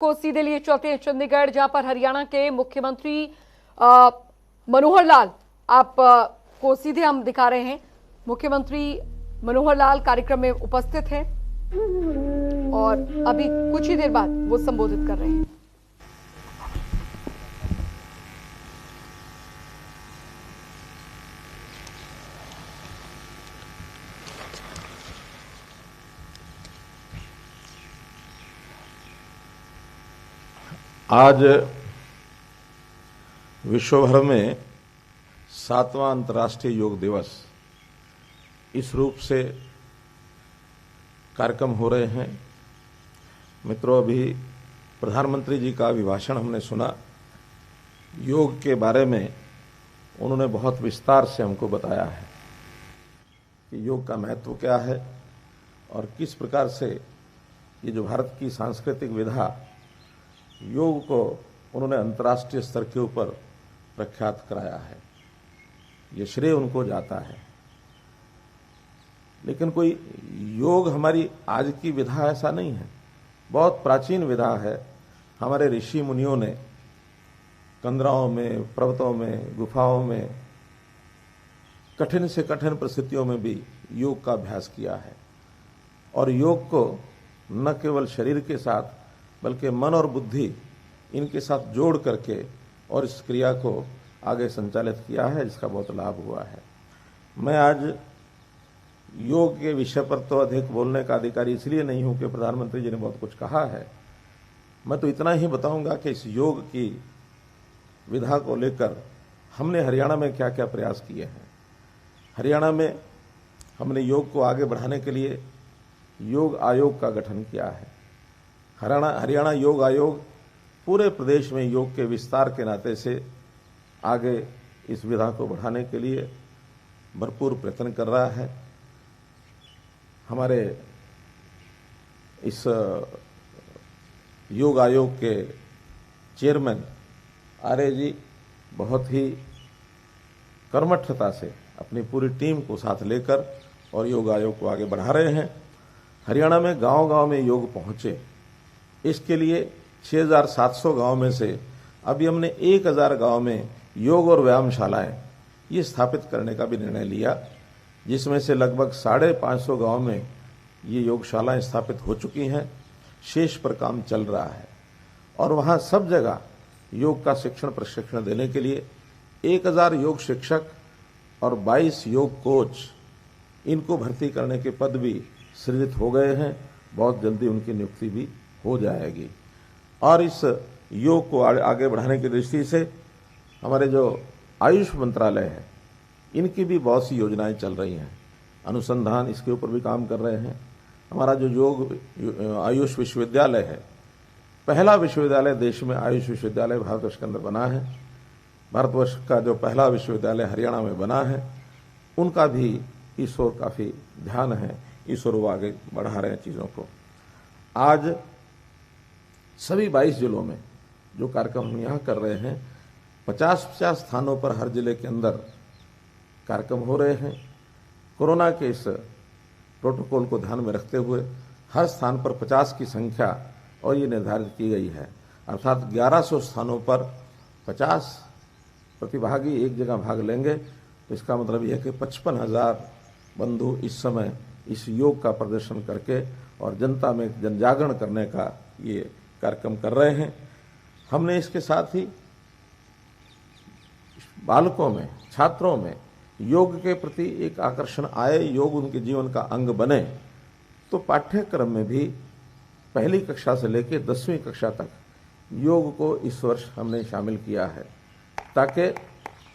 को सीधे लिए चलते हैं चंडीगढ़, जहां पर हरियाणा के मुख्यमंत्री मनोहर लाल को सीधे हम दिखा रहे हैं। मुख्यमंत्री मनोहर लाल कार्यक्रम में उपस्थित हैं और अभी कुछ ही देर बाद वो संबोधित कर रहे हैं। आज विश्व भर में 7वां अंतर्राष्ट्रीय योग दिवस इस रूप से कार्यक्रम हो रहे हैं। मित्रों, अभी प्रधानमंत्री जी का अभिभाषण हमने सुना। योग के बारे में उन्होंने बहुत विस्तार से हमको बताया है कि योग का महत्व क्या है और किस प्रकार से ये जो भारत की सांस्कृतिक विधा योग को उन्होंने अंतर्राष्ट्रीय स्तर के ऊपर प्रख्यात कराया है। ये श्रेय उनको जाता है। लेकिन कोई योग हमारी आज की विधा ऐसा नहीं है, बहुत प्राचीन विधा है। हमारे ऋषि मुनियों ने कंदराओं में, पर्वतों में, गुफाओं में, कठिन से कठिन परिस्थितियों में भी योग का अभ्यास किया है। और योग को न केवल शरीर के साथ बल्कि मन और बुद्धि इनके साथ जोड़ करके और इस क्रिया को आगे संचालित किया है, जिसका बहुत लाभ हुआ है। मैं आज योग के विषय पर तो अधिक बोलने का अधिकारी इसलिए नहीं हूं कि प्रधानमंत्री जी ने बहुत कुछ कहा है। मैं तो इतना ही बताऊंगा कि इस योग की विधा को लेकर हमने हरियाणा में क्या क्या प्रयास किए हैं। हरियाणा में हमने योग को आगे बढ़ाने के लिए योग आयोग का गठन किया है। हरियाणा योग आयोग पूरे प्रदेश में योग के विस्तार के नाते से आगे इस विधा को बढ़ाने के लिए भरपूर प्रयत्न कर रहा है। हमारे इस योग आयोग के चेयरमैन आर्य जी बहुत ही कर्मठता से अपनी पूरी टीम को साथ लेकर और योग आयोग को आगे बढ़ा रहे हैं। हरियाणा में गांव-गांव में योग पहुंचे, इसके लिए 6,700 गांव में से अभी हमने 1,000 गांव में योग और व्यायामशालाएं ये स्थापित करने का भी निर्णय लिया, जिसमें से लगभग 550 गांव में ये योगशालाएं स्थापित हो चुकी हैं। शेष पर काम चल रहा है और वहां सब जगह योग का शिक्षण प्रशिक्षण देने के लिए 1,000 योग शिक्षक और 22 योग कोच इनको भर्ती करने के पद भी सृजित हो गए हैं। बहुत जल्दी उनकी नियुक्ति भी हो जाएगी। और इस योग को आगे बढ़ाने की दृष्टि से हमारे जो आयुष मंत्रालय है इनकी भी बहुत सी योजनाएं चल रही हैं। अनुसंधान इसके ऊपर भी काम कर रहे हैं। हमारा जो योग आयुष विश्वविद्यालय है, पहला विश्वविद्यालय देश में आयुष विश्वविद्यालय भारतवर्ष के अंदर बना है। भारतवर्ष का जो पहला विश्वविद्यालय हरियाणा में बना है, उनका भी इस ओर काफी ध्यान है। इस ओर वो आगे बढ़ा रहे हैं चीजों को। आज सभी 22 जिलों में जो कार्यक्रम हम यहाँ कर रहे हैं, 50-50 स्थानों पर हर जिले के अंदर कार्यक्रम हो रहे हैं। कोरोना के इस प्रोटोकॉल को ध्यान में रखते हुए हर स्थान पर 50 की संख्या और ये निर्धारित की गई है, अर्थात 1100 स्थानों पर 50 प्रतिभागी एक जगह भाग लेंगे। तो इसका मतलब यह है कि 55,000 बंधु इस समय इस योग का प्रदर्शन करके और जनता में जनजागरण करने का ये कार्यक्रम कर रहे हैं। हमने इसके साथ ही बालकों में, छात्रों में योग के प्रति एक आकर्षण आए, योग उनके जीवन का अंग बने, तो पाठ्यक्रम में भी पहली कक्षा से लेकर 10वीं कक्षा तक योग को इस वर्ष हमने शामिल किया है, ताकि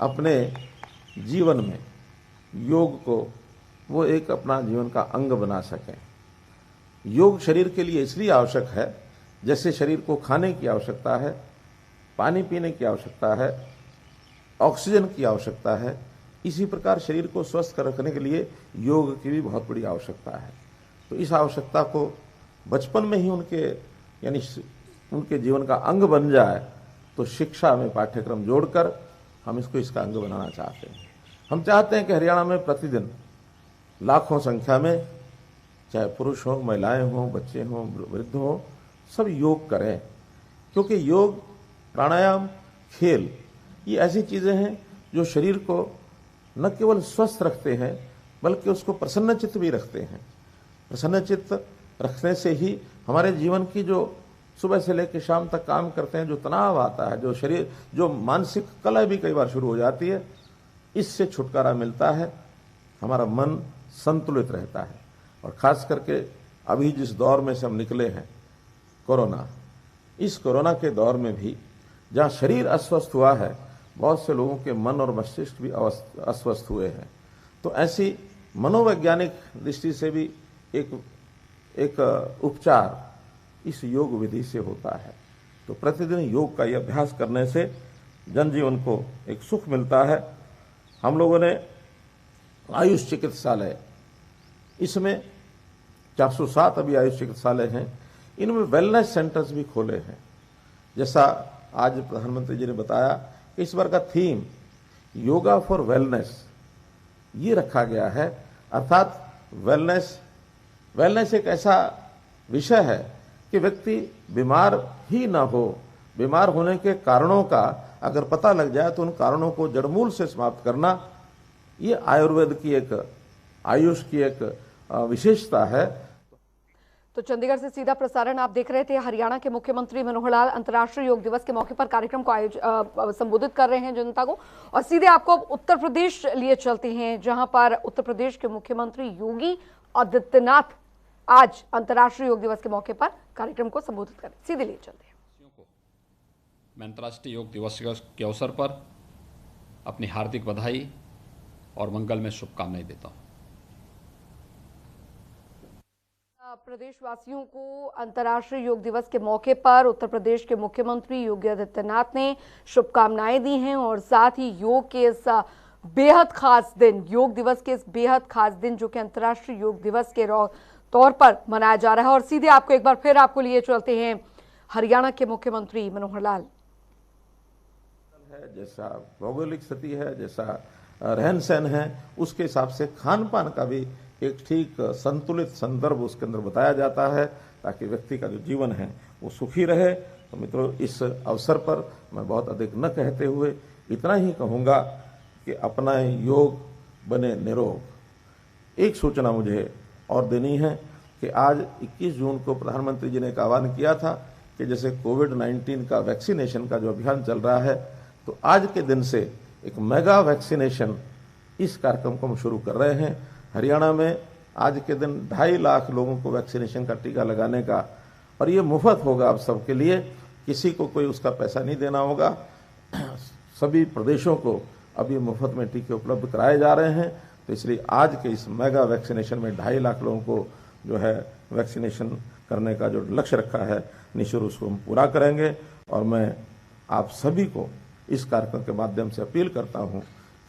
अपने जीवन में योग को वो एक अपना जीवन का अंग बना सकें। योग शरीर के लिए इसलिए आवश्यक है, जैसे शरीर को खाने की आवश्यकता है, पानी पीने की आवश्यकता है, ऑक्सीजन की आवश्यकता है, इसी प्रकार शरीर को स्वस्थ रखने के लिए योग की भी बहुत बड़ी आवश्यकता है। तो इस आवश्यकता को बचपन में ही उनके जीवन का अंग बन जाए, तो शिक्षा में पाठ्यक्रम जोड़कर हम इसका अंग बनाना चाहते हैं। हम चाहते हैं कि हरियाणा में प्रतिदिन लाखों संख्या में, चाहे पुरुष हो, महिलाएं हो, बच्चे हों, वृद्ध हो, सब योग करें। क्योंकि योग, प्राणायाम, खेल ये ऐसी चीजें हैं जो शरीर को न केवल स्वस्थ रखते हैं बल्कि उसको प्रसन्नचित्त भी रखते हैं। प्रसन्नचित्त रखने से ही हमारे जीवन की जो सुबह से लेकर शाम तक काम करते हैं, जो तनाव आता है, जो शरीर, जो मानसिक कलह भी कई बार शुरू हो जाती है, इससे छुटकारा मिलता है। हमारा मन संतुलित रहता है। और खास करके अभी जिस दौर में से हम निकले हैं, कोरोना, इस कोरोना के दौर में भी जहाँ शरीर अस्वस्थ हुआ है, बहुत से लोगों के मन और मस्तिष्क भी अस्वस्थ हुए हैं। तो ऐसी मनोवैज्ञानिक दृष्टि से भी एक उपचार इस योग विधि से होता है। तो प्रतिदिन योग का यह अभ्यास करने से जनजीवन को एक सुख मिलता है। हम लोगों ने आयुष चिकित्सालय, इसमें 407 अभी आयुष चिकित्सालय हैं, इनमें वेलनेस सेंटर्स भी खोले हैं। जैसा आज प्रधानमंत्री जी ने बताया, इस बार का थीम योगा फॉर वेलनेस ये रखा गया है। अर्थात वेलनेस एक ऐसा विषय है कि व्यक्ति बीमार ही ना हो, बीमार होने के कारणों का अगर पता लग जाए तो उन कारणों को जड़मूल से समाप्त करना, ये आयुर्वेद की आयुष की एक विशेषता है। तो चंडीगढ़ से सीधा प्रसारण आप देख रहे थे। हरियाणा के मुख्यमंत्री मनोहर लाल अंतर्राष्ट्रीय योग दिवस के मौके पर कार्यक्रम को संबोधित कर रहे हैं जनता को। और सीधे आपको उत्तर प्रदेश लिए चलते हैं, जहां पर उत्तर प्रदेश के मुख्यमंत्री योगी आदित्यनाथ आज अंतर्राष्ट्रीय योग दिवस के मौके पर कार्यक्रम को संबोधित करें। सीधे लिए चलते हैं। मैं अंतर्राष्ट्रीय योग दिवस के अवसर पर अपनी हार्दिक बधाई और मंगल में शुभकामनाएं देता हूं। प्रदेशवासियों को अंतर्राष्ट्रीय योग दिवस के मौके पर उत्तर प्रदेश के मुख्यमंत्री योगी आदित्यनाथ ने शुभकामनाएं दी हैं और साथ ही योग के इस बेहद खास दिन, योग दिवस के इस बेहद खास दिन जो कि अंतर्राष्ट्रीय योग दिवस के तौर पर मनाया जा रहा है। और सीधे आपको एक बार फिर आपको लिए चलते हैं हरियाणा के मुख्यमंत्री मनोहर लाल। जैसा भौगोलिक स्थिति है, जैसा रहन सहन है, उसके हिसाब से खान पान का भी एक ठीक संतुलित संदर्भ उसके अंदर बताया जाता है, ताकि व्यक्ति का जो जीवन है वो सुखी रहे। तो मित्रों, इस अवसर पर मैं बहुत अधिक न कहते हुए इतना ही कहूँगा कि अपना योग बने निरोग। एक सूचना मुझे और देनी है कि आज 21 जून को प्रधानमंत्री जी ने एक आह्वान किया था कि जैसे कोविड-19 का वैक्सीनेशन का जो अभियान चल रहा है, तो आज के दिन से एक मेगा वैक्सीनेशन, इस कार्यक्रम को हम शुरू कर रहे हैं। हरियाणा में आज के दिन 2.5 लाख लोगों को वैक्सीनेशन का टीका लगाने का, और ये मुफ्त होगा आप सबके लिए, किसी को कोई उसका पैसा नहीं देना होगा। सभी प्रदेशों को अब ये मुफ्त में टीके उपलब्ध कराए जा रहे हैं। तो इसलिए आज के इस मेगा वैक्सीनेशन में 2.5 लाख लोगों को जो है वैक्सीनेशन करने का जो लक्ष्य रखा है, निश्चित उसको हम पूरा करेंगे। और मैं आप सभी को इस कार्यक्रम के माध्यम से अपील करता हूं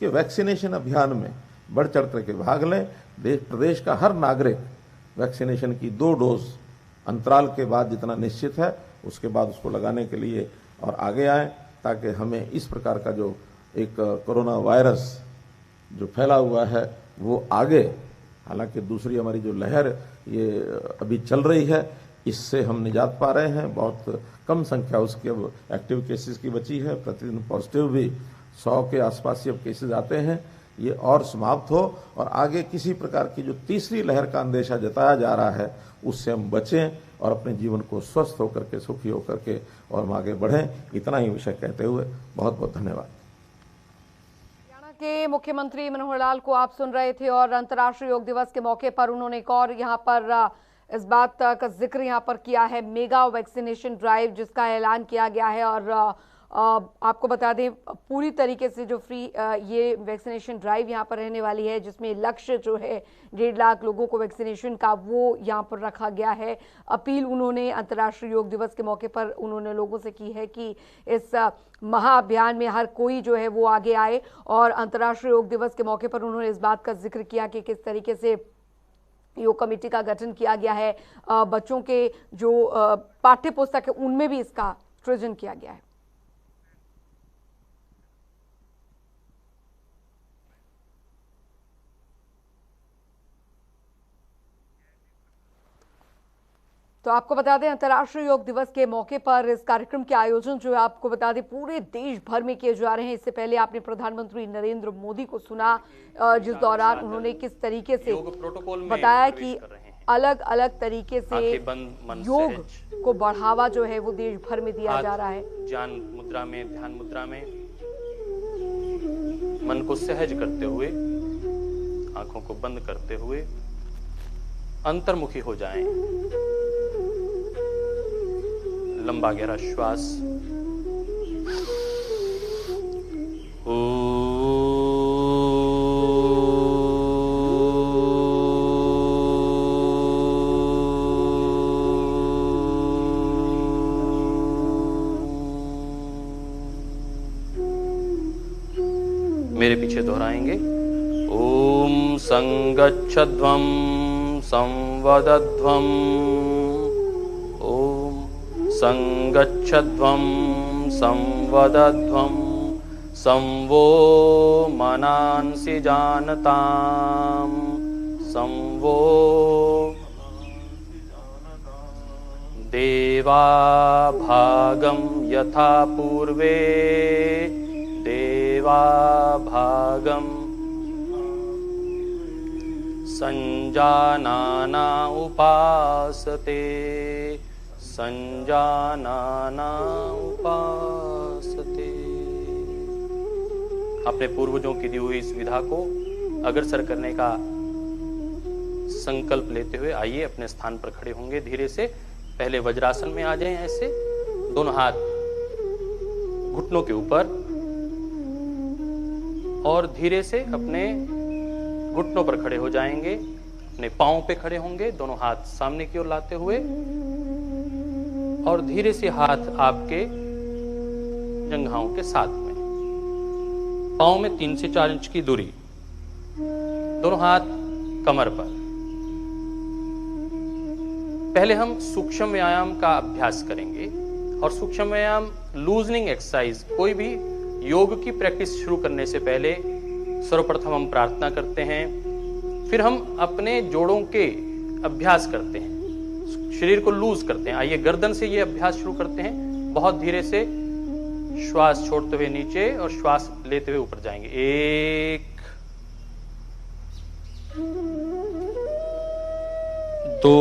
कि वैक्सीनेशन अभियान में बढ़ चढ़ करके भाग लें। प्रदेश का हर नागरिक वैक्सीनेशन की 2 डोज अंतराल के बाद जितना निश्चित है, उसके बाद उसको लगाने के लिए और आगे आए, ताकि हमें इस प्रकार का जो एक कोरोना वायरस जो फैला हुआ है वो आगे, हालांकि दूसरी हमारी जो लहर ये अभी चल रही है, इससे हम निजात पा रहे हैं। बहुत कम संख्या उसकी अब एक्टिव केसेस की बची है। प्रतिदिन पॉजिटिव भी 100 के आसपास ही अब केसेस आते हैं। ये और समाप्त हो और आगे किसी प्रकार की जो तीसरी लहर का अंदेशा जताया जा रहा है, उससे हम बचें और अपने जीवन को स्वस्थ होकर के, सुखी होकर के और हम आगे बढ़ें। इतना ही विषय कहते हुए बहुत बहुत धन्यवाद। हरियाणा के मुख्यमंत्री मनोहर लाल को आप सुन रहे थे और अंतर्राष्ट्रीय योग दिवस के मौके पर उन्होंने एक और यहाँ पर इस बात का जिक्र यहाँ पर किया है, मेगा वैक्सीनेशन ड्राइव जिसका ऐलान किया गया है। और आपको बता दें, पूरी तरीके से जो फ्री ये वैक्सीनेशन ड्राइव यहाँ पर रहने वाली है, जिसमें लक्ष्य जो है 1.5 लाख लोगों को वैक्सीनेशन का, वो यहाँ पर रखा गया है। अपील उन्होंने अंतर्राष्ट्रीय योग दिवस के मौके पर उन्होंने लोगों से की है कि इस महाअभियान में हर कोई जो है वो आगे आए। और अंतर्राष्ट्रीय योग दिवस के मौके पर उन्होंने इस बात का जिक्र किया कि किस तरीके से योग कमेटी का गठन किया गया है, बच्चों के जो पाठ्य पुस्तक है उनमें भी इसका सृजन किया गया है। तो आपको बता दें, अंतर्राष्ट्रीय योग दिवस के मौके पर इस कार्यक्रम के आयोजन जो है आपको बता दें पूरे देश भर में किए जा रहे हैं। इससे पहले आपने प्रधानमंत्री नरेंद्र मोदी को सुना, जिस दौरान उन्होंने किस तरीके से बताया कि अलग अलग तरीके से योग को बढ़ावा जो है वो देश भर में दिया जा रहा है। ज्ञान मुद्रा में, ध्यान मुद्रा में मन को सहज करते हुए, आंखों को बंद करते हुए अंतर्मुखी हो जाएं। लंबा गहरा श्वास। मेरे पीछे दोहराएंगे। ओम संगच्छध्वं संवदध्वं, ओम संगच्छध्वं संवदध्वं, संवो मनांसि जानतां, संवो देवा भागं यथा पूर्वे, देवा भागं संजानाना उपासते, संजानाना उपासते। अपने पूर्वजों की दी हुई इस विधा को अग्रसर करने का संकल्प लेते हुए आइए अपने स्थान पर खड़े होंगे। धीरे से पहले वज्रासन में आ जाएं। ऐसे दोनों हाथ घुटनों के ऊपर और धीरे से अपने घुटनों पर खड़े हो जाएंगे। अपने पांव पे खड़े होंगे, दोनों हाथ सामने की ओर लाते हुए, और धीरे से हाथ आपके जंघाओं के साथ में, पांव में 3 से 4 इंच की दूरी, दोनों हाथ कमर पर। पहले हम सूक्ष्म व्यायाम का अभ्यास करेंगे और सूक्ष्म व्यायाम लूजनिंग एक्सरसाइज। कोई भी योग की प्रैक्टिस शुरू करने से पहले सर्वप्रथम हम प्रार्थना करते हैं, फिर हम अपने जोड़ों के अभ्यास करते हैं, शरीर को लूज करते हैं। आइए गर्दन से ये अभ्यास शुरू करते हैं। बहुत धीरे से श्वास छोड़ते हुए नीचे और श्वास लेते हुए ऊपर जाएंगे। 1 2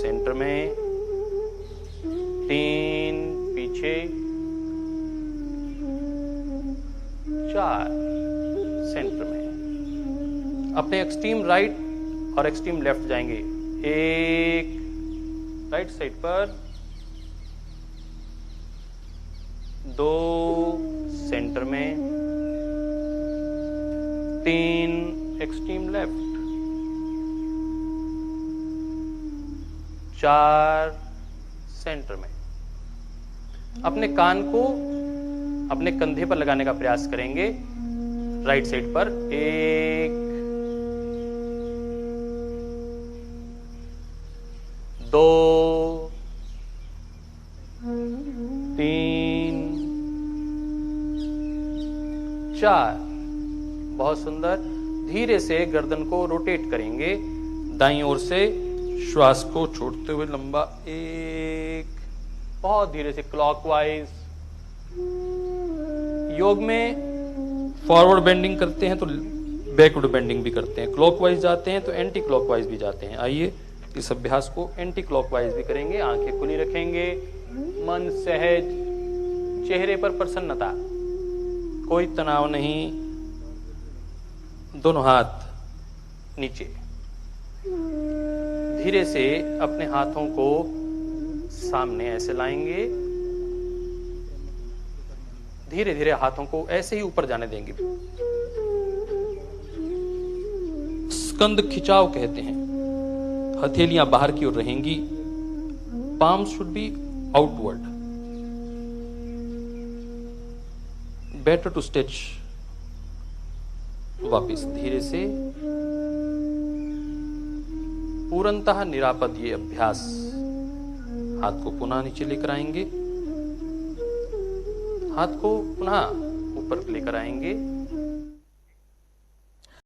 सेंटर में, 3 पीछे, 4 सेंटर में। अपने एक्सट्रीम राइट और एक्सट्रीम लेफ्ट जाएंगे। 1 राइट साइड पर, 2 सेंटर में, 3 एक्सट्रीम लेफ्ट, 4 सेंटर में। अपने कान को अपने कंधे पर लगाने का प्रयास करेंगे राइट साइड पर। 1 2 3 4। बहुत सुंदर। धीरे से गर्दन को रोटेट करेंगे दाईं ओर से, श्वास को छोड़ते हुए लंबा। 1 बहुत धीरे से क्लॉकवाइज। योग में फॉरवर्ड बेंडिंग करते हैं तो बैकवर्ड बेंडिंग भी करते हैं, क्लॉकवाइज जाते हैं तो एंटी क्लॉकवाइज भी जाते हैं। आइए इस अभ्यास को एंटी क्लॉकवाइज भी करेंगे। आंखें खुली रखेंगे, मन सहज, चेहरे पर प्रसन्नता, कोई तनाव नहीं। दोनों हाथ नीचे। धीरे से अपने हाथों को सामने ऐसे लाएंगे। धीरे धीरे हाथों को ऐसे ही ऊपर जाने देंगे। स्कंद खिंचाव कहते हैं। हथेलियां बाहर की ओर रहेंगी। Palm should be outward. Better to stretch. वापिस धीरे से पूर्णतः निरापद ये अभ्यास। हाथ को पुनः नीचे लेकर आएंगे, हाथ को पुनः ऊपर लेकर आएंगे।